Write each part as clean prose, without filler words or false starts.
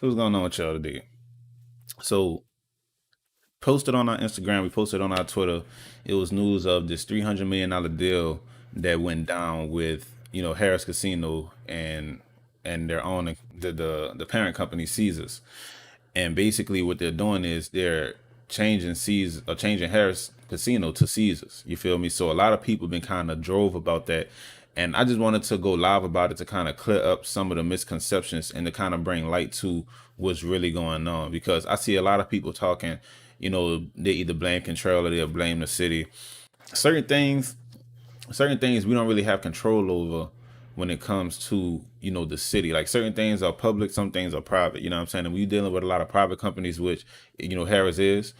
What's going on with y'all today? So, posted on our Instagram, we posted on our Twitter. It was news of this $300 million deal that went down with Harrahs Casino and their own the parent company Caesars. And basically, what they're doing is they're changing Caesars or changing Harrah's Casino to Caesars. You feel me? So a lot of people been kind of drove about that, and I just wanted to go live about it to kind of clear up some of the misconceptions and to kind of bring light to what's really going on, because I see a lot of people talking. They either blame control or they blame the city. Certain things certain things we don't really have control over when it comes to the city. Like, certain things are public, some things are private. You know what I'm saying? And we're dealing with a lot of private companies, which Harris is.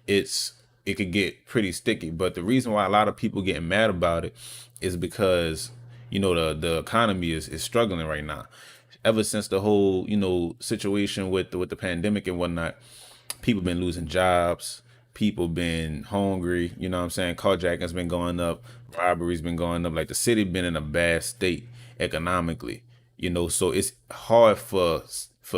It could get pretty sticky. But the reason why a lot of people getting mad about it is because the economy is struggling right now. Ever since the whole situation with the pandemic and whatnot, people been losing jobs, people been hungry, you know what I'm saying? Carjacking's been going up, robberies been going up. Like, the city been in a bad state economically, so it's hard for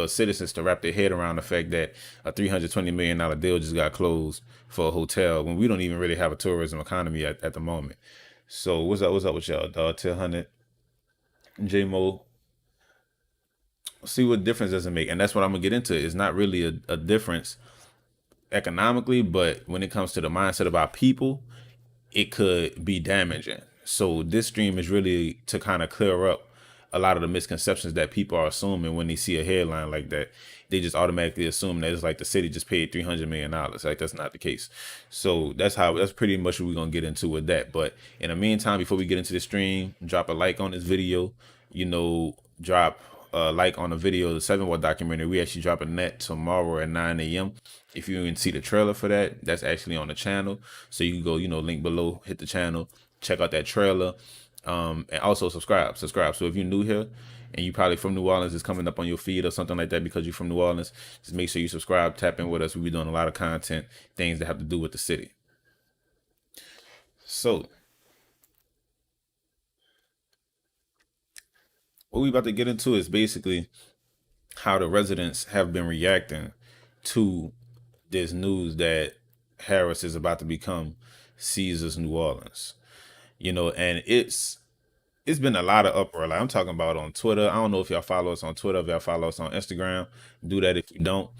citizens to wrap their head around the fact that a $320 million deal just got closed for a hotel when we don't even really have a tourism economy at the moment. So what's up with y'all, dog? 100 J Mo, see what difference does it make? And that's what I'm gonna get into. It's not really a difference economically, but when it comes to the mindset of our people, it could be damaging. So this stream is really to kind of clear up a lot of the misconceptions that people are assuming when they see a headline like that. They just automatically assume that it's like the city just paid $300 million. Like, that's not the case. So that's pretty much what we're gonna get into with that. But in the meantime, before we get into the stream, drop a like on this video. Drop a like on the video, the 7 War documentary. We actually dropping that tomorrow at 9 a.m. If you didn't see the trailer for that, that's actually on the channel. So you can go, link below, hit the channel, check out that trailer. And also subscribe. So if you're new here and you probably from New Orleans, it's coming up on your feed or something like that because you're from New Orleans, just make sure you subscribe, tap in with us. We'll be doing a lot of content, things that have to do with the city. So what we about to get into is basically how the residents have been reacting to this news that Harris is about to become Caesar's New Orleans. And it's been a lot of uproar. Like, I'm talking about on Twitter. I don't know if y'all follow us on Twitter, if y'all follow us on Instagram. Do that if you don't.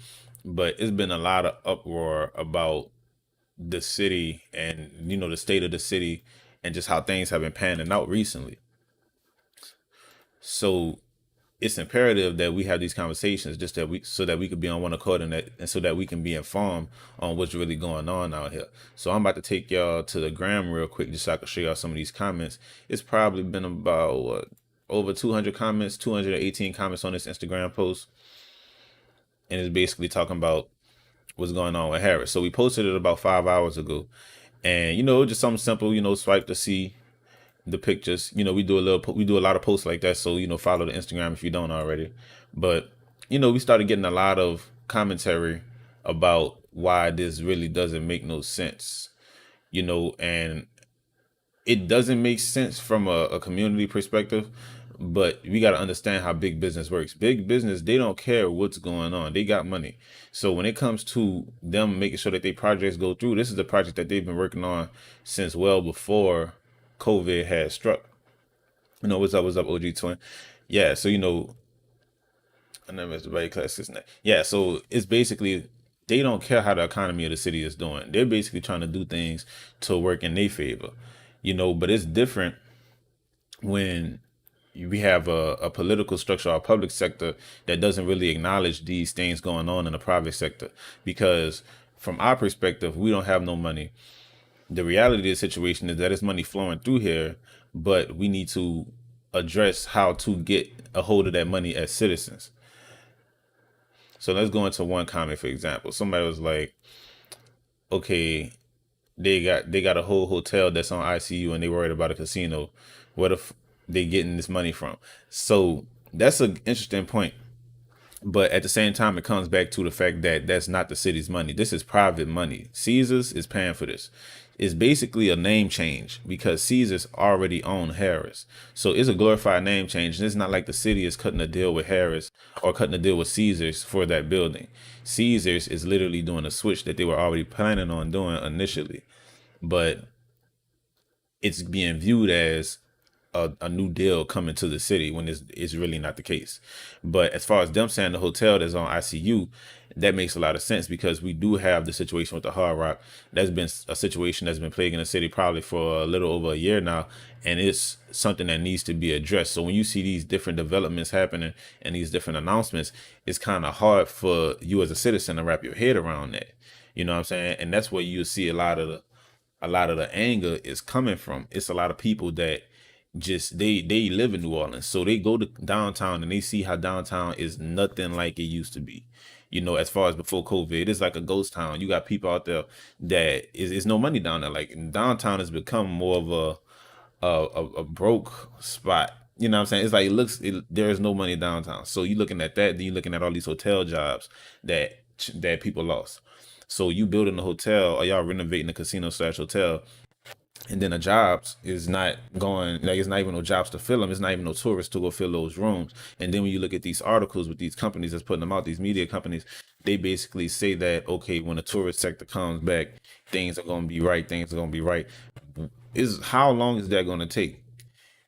But it's been a lot of uproar about the city and the state of the city and just how things have been panning out recently. So it's imperative that we have these conversations just that we so that we could be on one accord and so that we can be informed on what's really going on out here. So I'm about to take y'all to the gram real quick just so I can show y'all some of these comments. It's probably been about over 200 comments, 218 comments on this Instagram post, and it's basically talking about what's going on with Harris. So we posted it about 5 hours ago, and just something simple. Swipe to see the pictures. We do a lot of posts like that. So follow the Instagram if you don't already. But we started getting a lot of commentary about why this really doesn't make no sense. And it doesn't make sense from a community perspective. But we got to understand how big business works. Big business, they don't care what's going on. They got money. So when it comes to them making sure that their projects go through, this is the project that they've been working on since well before COVID had struck. What's up, OG Twin? Yeah, so I never missed the body class, isn't it? Yeah, so it's basically they don't care how the economy of the city is doing. They're basically trying to do things to work in their favor. But it's different when we have a political structure or a public sector that doesn't really acknowledge these things going on in the private sector. Because from our perspective, we don't have no money. The reality of the situation is that it's money flowing through here, but we need to address how to get a hold of that money as citizens. So let's go into one comment, for example. Somebody was like, okay, they got a whole hotel that's on ICU and they worried about a casino. What if they getting this money from? So that's an interesting point. But at the same time, it comes back to the fact that that's not the city's money. This is private money. Caesars is paying for this. It's basically a name change because Caesars already own Harrahs. So it's a glorified name change. And it's not like the city is cutting a deal with Harrahs or cutting a deal with Caesars for that building. Caesars is literally doing a switch that they were already planning on doing initially. But it's being viewed as a new deal coming to the city when it's really not the case. But as far as them saying the hotel that's on ICU, that makes a lot of sense because we do have the situation with the Hard Rock. That's been a situation that's been plaguing the city probably for a little over a year now, and it's something that needs to be addressed. So when you see these different developments happening and these different announcements, it's kind of hard for you as a citizen to wrap your head around that. You know what I'm saying? And that's where you see a lot of the anger is coming from. It's a lot of people that just they live in New Orleans, so they go to downtown and they see how downtown is nothing like it used to be. As far as before COVID, it's like a ghost town. You got people out there that is no money down there. Like downtown has become more of a broke spot. You know what I'm saying? It's like there is no money downtown. So you looking at that, then you looking at all these hotel jobs that people lost. So you building a hotel or y'all renovating a casino slash hotel, and then the jobs is not going, like it's not even no jobs to fill them. It's not even no tourists to go fill those rooms. And then when you look at these articles with these companies that's putting them out, these media companies, they basically say that okay, when the tourist sector comes back, things are going to be right. Things are going to be right. Is how long is that going to take?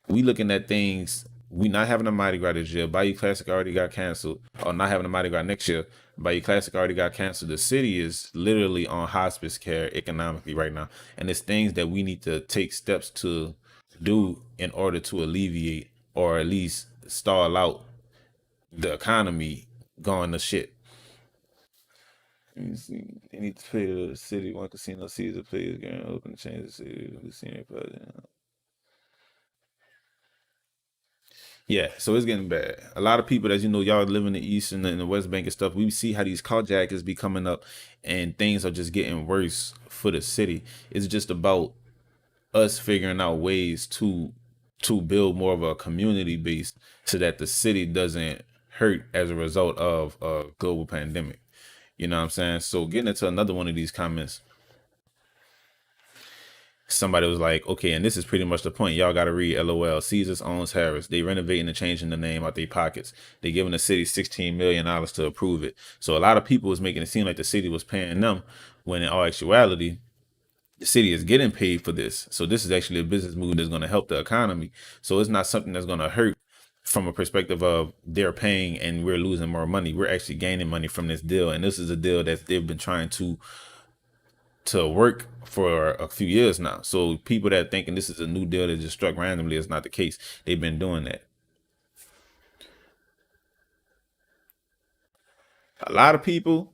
We looking at things. We not having a Mardi Gras this year. Bayou Classic already got canceled, or not having a Mardi Gras next year. Bayou Classic already got canceled. The city is literally on hospice care economically right now, and it's things that we need to take steps to do in order to alleviate or at least stall out the economy going to shit. Let me see. They need to pay the city. One casino sees the players getting open, change the city. Casino president. Yeah, so it's getting bad. A lot of people, as you know, y'all live in the East and in the West Bank and stuff. We see how these carjackers be coming up, and things are just getting worse for the city. It's just about us figuring out ways to build more of a community base so that the city doesn't hurt as a result of a global pandemic. You know what I'm saying? So getting into another one of these comments, somebody was like, okay, and this is pretty much the point. Y'all got to read LOL. Caesars owns Harris. They renovating and changing the name out their pockets. They giving the city $16 million to approve it. So a lot of people was making it seem like the city was paying them, when in all actuality, the city is getting paid for this. So this is actually a business move that's going to help the economy. So it's not something that's going to hurt from a perspective of they're paying and we're losing more money. We're actually gaining money from this deal, and this is a deal that they've been trying to work for a few years now. So people that thinking this is a new deal that just struck randomly is not the case. They've been doing that. A lot of people,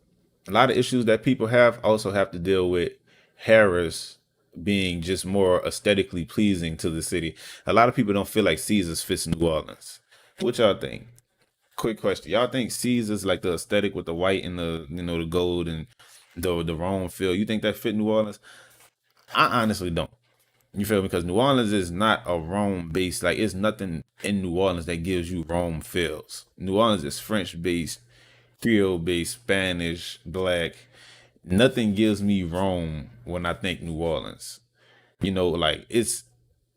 a lot of issues that people have also have to deal with Harris being just more aesthetically pleasing to the city. A lot of people don't feel like Caesars fits New Orleans. What y'all think? Quick question. Y'all think Caesars, like the aesthetic with the white and the gold and the Rome feel, you think that fit New Orleans? I honestly don't. You feel me? Because New Orleans is not a Rome based. Like it's nothing in New Orleans that gives you Rome feels. New Orleans is French based, Creole based, Spanish, black. Nothing gives me Rome when I think New Orleans. Like it's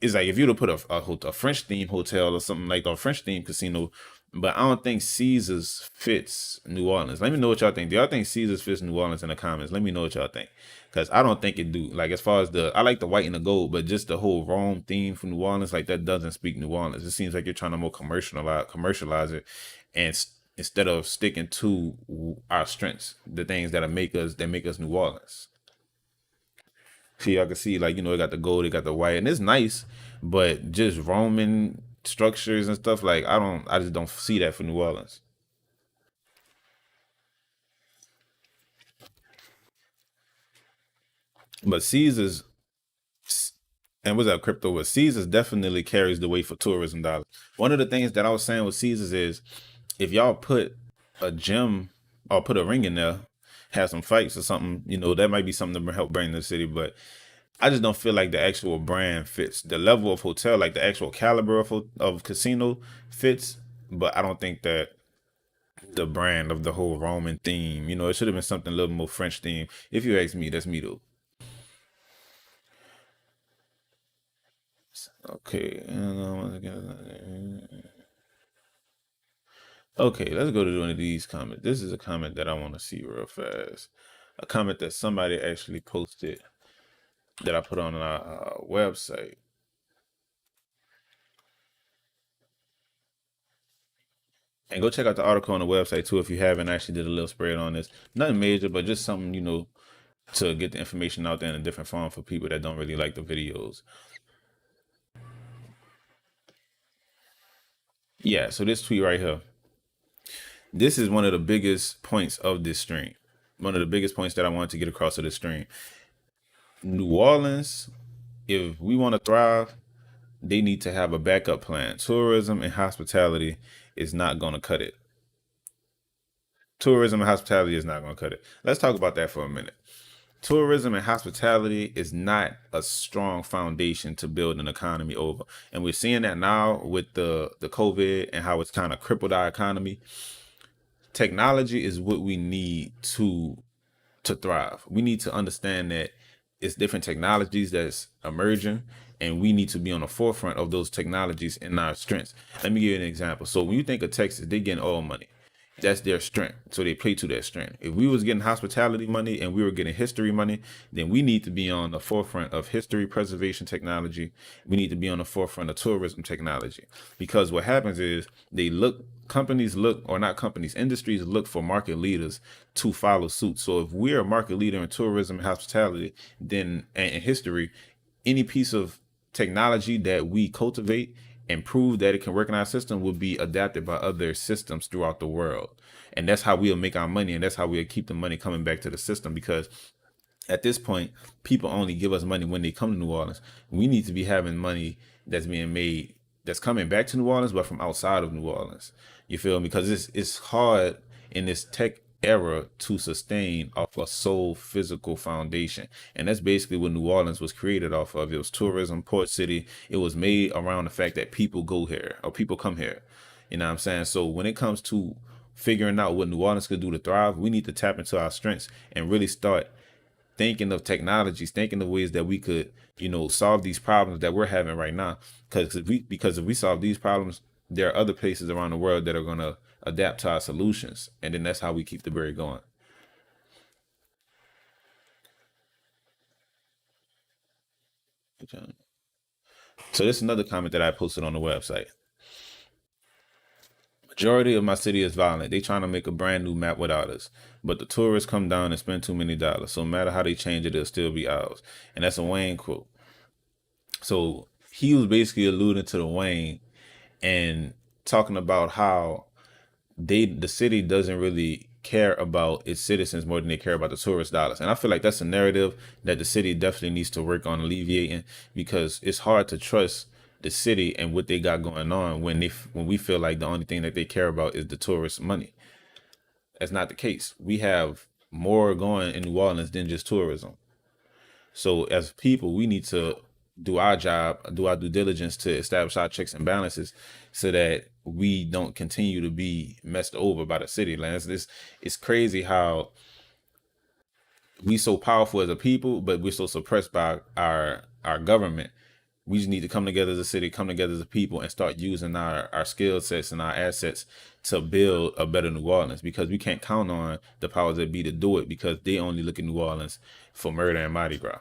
like if you were to put a French themed hotel or something like a French themed casino, but I don't think Caesars fits New Orleans. Let me know what y'all think. Do y'all think Caesars fits New Orleans in the comments? Let me know what y'all think. Cause I don't think it do. Like as far as I like the white and the gold, but just the whole Rome theme from New Orleans, like that doesn't speak New Orleans. It seems like you're trying to more commercialize it, and instead of sticking to our strengths, the things that make us New Orleans. So y'all can see, like, it got the gold, it got the white, and it's nice, but just Roman structures and stuff, like, I just don't see that for New Orleans. But Caesars, and what's that crypto with Caesars definitely carries the weight for tourism dollars. One of the things that I was saying with Caesars is if y'all put a gym or put a ring in there, have some fights or something, that might be something to help bring to the city. But I just don't feel like the actual brand fits the level of hotel, like the actual caliber of casino fits. But I don't think that the brand of the whole Roman theme. You know, it should have been something a little more French theme. If you ask me, that's me though. Okay. Okay, let's go to one of these comments. This is a comment that I want to see real fast. A comment that somebody actually posted that I put on our website. And go check out the article on the website too if you haven't. Actually did a little spread on this. Nothing major, but just something, to get the information out there in a different form for people that don't really like the videos. Yeah, so this tweet right here. This is one of the biggest points of this stream. One of the biggest points that I wanted to get across to this stream. New Orleans, if we want to thrive, they need to have a backup plan. Tourism and hospitality is not going to cut it. Tourism and hospitality is not going to cut it. Let's talk about that for a minute. Tourism and hospitality is not a strong foundation to build an economy over. And we're seeing that now with the COVID and how it's kind of crippled our economy. Technology is what we need to thrive. We need to understand that it's different technologies that's emerging, and we need to be on the forefront of those technologies in our strengths. Let me give you an example. So when you think of Texas, they getting oil money. That's their strength. So they play to their strength. If we was getting hospitality money and we were getting history money, then we need to be on the forefront of history preservation technology. We need to be on the forefront of tourism technology. Because what happens is companies look, or not companies, industries look for market leaders to follow suit. So if we're a market leader in tourism and hospitality, then and in history, any piece of technology that we cultivate and prove that it can work in our system will be adapted by other systems throughout the world. And that's how we'll make our money, and that's how we'll keep the money coming back to the system, because at this point, people only give us money when they come to New Orleans. We need to be having money that's being made, that's coming back to New Orleans, but from outside of New Orleans. You feel me? Because it's hard in this tech era to sustain off a sole physical foundation. And that's basically what New Orleans was created off of. It was tourism, port city. It was made around the fact that people go here or people come here. You know what I'm saying? So when it comes to figuring out what New Orleans could do to thrive, we need to tap into our strengths and really start thinking of technologies, thinking of ways that we could, solve these problems that we're having right now. Because if we solve these problems, there are other places around the world that are gonna adapt to our solutions, and then that's how we keep the berry going. So this is another comment that I posted on the website. Majority of my city is violent. They trying to make a brand new map without us. But the tourists come down and spend too many dollars. So no matter how they change it, it'll still be ours. And that's a Wayne quote. So he was basically alluding to the Wayne and talking about how the city doesn't really care about its citizens more than they care about the tourist dollars. And I feel like that's a narrative that the city definitely needs to work on alleviating, because it's hard to trust the city and what they got going on when we feel like the only thing that they care about is the tourist money. That's not the case. We have more going in New Orleans than just tourism. So as people, we need to do our job, do our due diligence to establish our checks and balances so that we don't continue to be messed over by the city. Like it's crazy how we so powerful as a people, but we're so suppressed by our government. We just need to come together as a city, come together as a people, and start using our skill sets and our assets to build a better New Orleans, because we can't count on the powers that be to do it, because they only look at New Orleans for murder and Mardi Gras.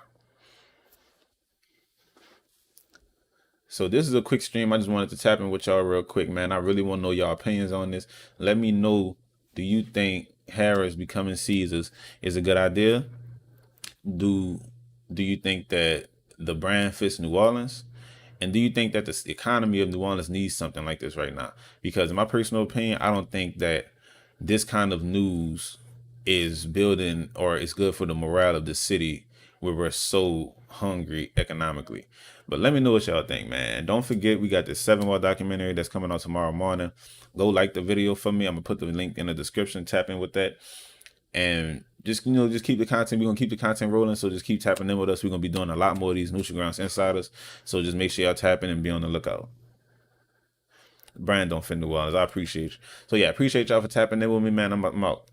So this is a quick stream. I just wanted to tap in with y'all real quick, man. I really want to know y'all opinions on this. Let me know, do you think Harrahs becoming Caesars is a good idea? Do do you think that the brand fits New Orleans? And do you think that the economy of New Orleans needs something like this right now? Because in my personal opinion, I don't think that this kind of news is building or is good for the morale of the city where we're so hungry economically. But let me know what y'all think, man. And don't forget, we got this 7 War documentary that's coming out tomorrow morning. Go like the video for me. I'm gonna put the link in the description. Tap in with that. And just keep the content. We're gonna keep the content rolling. So just keep tapping in with us. We're gonna be doing a lot more of these Newtral Groundz insiders. So just make sure y'all tap in and be on the lookout. brand don't fit New Orleans. I appreciate you. So yeah, appreciate y'all for tapping in with me, man. I'm out.